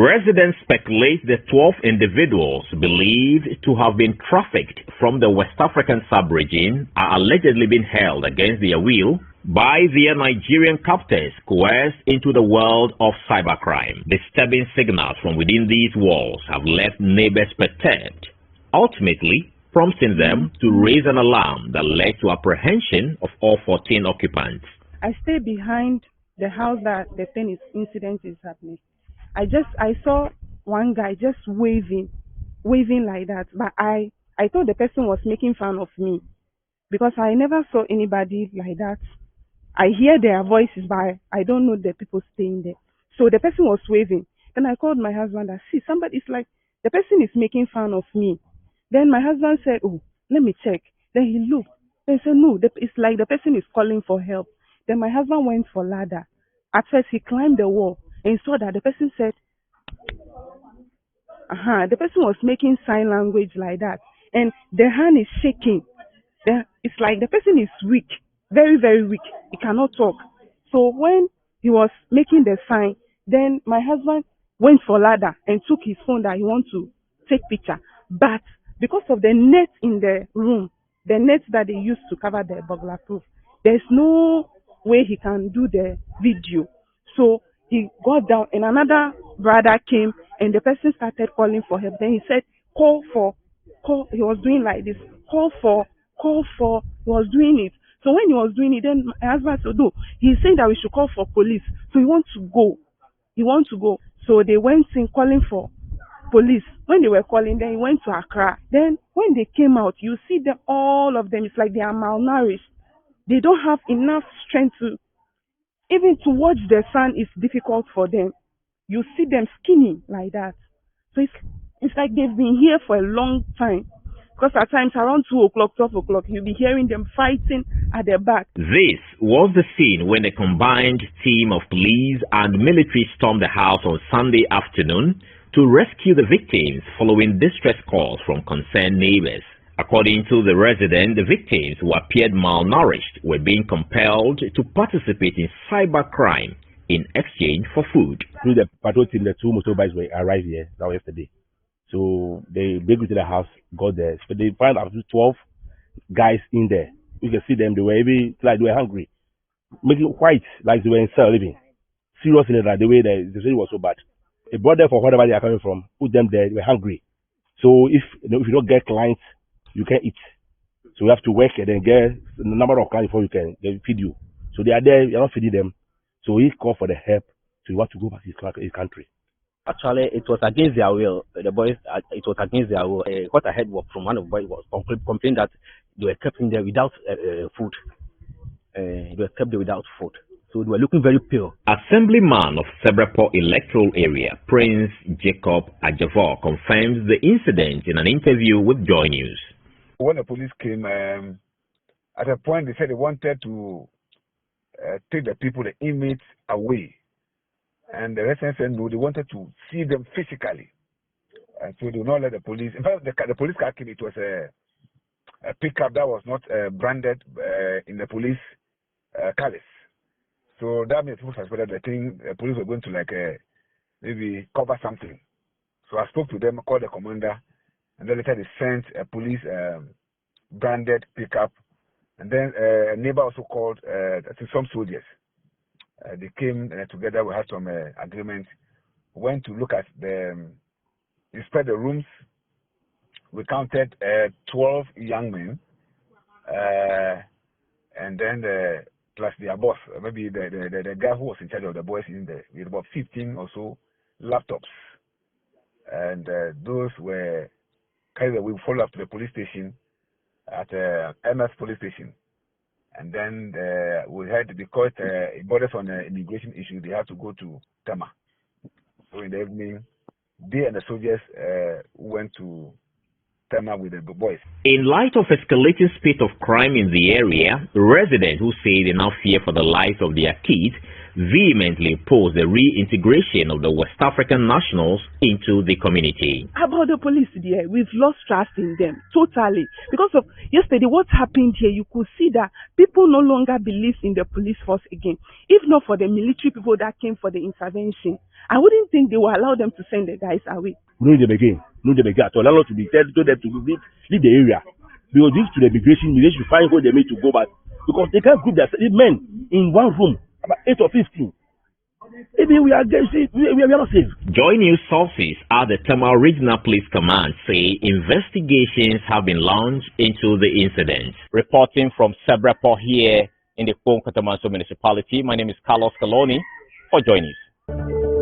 Residents speculate the 12 individuals believed to have been trafficked from the West African sub-region are allegedly being held against their will by their Nigerian captors coerced into the world of cybercrime. Disturbing signals from within these walls have left neighbors perturbed, ultimately prompting them to raise an alarm that led to apprehension of all 14 occupants. I stay behind the house that the incident is happening. I saw one guy just waving like that, but I thought the person was making fun of me because I never saw anybody like that. I hear their voices, but I don't know the people staying there. So the person was waving. Then I called my husband and see somebody's like the person is making fun of me. Then my husband said, "Oh, let me check." Then he looked. Then he said, "No, it's like the person is calling for help." Then my husband went for ladder. At first he climbed the wall and saw that the person said, the person was making sign language like that. And the hand is shaking. It's like the person is weak, very, very weak. He cannot talk. So when he was making the sign, then my husband went for ladder and took his phone that he wants to take picture. But because of the net in the room, the net that they used to cover the burglar proof, there's no way he can do the video. So he got down and another brother came and the person started calling for help. Then he said, call. He was doing like this, call for, he was doing it. So when he was doing it, then my husband said, no, he's saying that we should call for police. So he wants to go. So they went in calling for police. When they were calling, then he went to Accra. Then when they came out, you see them, all of them, it's like they are malnourished. They don't have enough strength to, even to watch the sun is difficult for them. You see them skinny like that. So it's like they've been here for a long time. Because at times around 2 o'clock, 12 o'clock, you'll be hearing them fighting at the back. This was the scene when a combined team of police and military stormed the house on Sunday afternoon to rescue the victims following distress calls from concerned neighbors. According to the resident, the victims who appeared malnourished were being compelled to participate in cybercrime in exchange for food. Through the patrol team, the 2 motorbikes were arrived here now yesterday. So they break into the house, got there. So they find up to 12 guys in there. You can see them, they were maybe like they were hungry. Making white, like they were in cell living. Serious in it, like the way the situation was so bad. They brought them from wherever they are coming from, put them there, they were hungry. So if you don't get clients, you can't eat. So you have to work and then get the number of clients before they feed you. So they are there, you're not feeding them. So he called for the help. So he want to go back to his country. Actually, it was against their will. The boys, it was against their will. What I heard from one of the boys was complaining that they were kept in there without food. They were kept there without food. So they were looking very pale. Assemblyman of Sebreport electoral area, Prince Jacob Ajavor, confirms the incident in an interview with Joy News. When the police came, at a point they said they wanted to take the people, the inmates, away. And the residents said no, they wanted to see them physically. And so they would not let the police. In fact, the police car came, it was a pickup that was not branded in the police colors. So that means people suspected the police were going to maybe cover something. So I spoke to them, called the commander, and then later they sent a police branded pickup. And then a neighbor also called some soldiers. They came together, we had some agreement. Went to look at inspect the rooms. We counted 12 young men, and then plus their boss, maybe the guy who was in charge of the boys in there, with about 15 or so laptops. And those were carried away, followed up to the police station at MS police station. And then we had, because it borders on the immigration issue, they had to go to Tama. So in the evening, they and the soldiers went to Tama with the boys. In light of escalating spate of crime in the area, residents who say they now fear for the lives of their kids vehemently opposed the reintegration of the West African nationals into the community. About the police there, we've lost trust in them totally. Because of yesterday, what happened here, you could see that people no longer believe in the police force again. If not for the military people that came for the intervention, I wouldn't think they will allow them to send the guys away. No need them again. No need them again at all. Allow to be told them to leave the area. Because this to the immigration, they should find where they need to go back. Because they can't group their men in one room, about 8 or 15. Even we are not safe. Joy News sources at the Tamale Regional Police Command say investigations have been launched into the incident. Reporting from Sebrapo here in the Katamanso municipality, my name is Carlos Coloni for Joy News.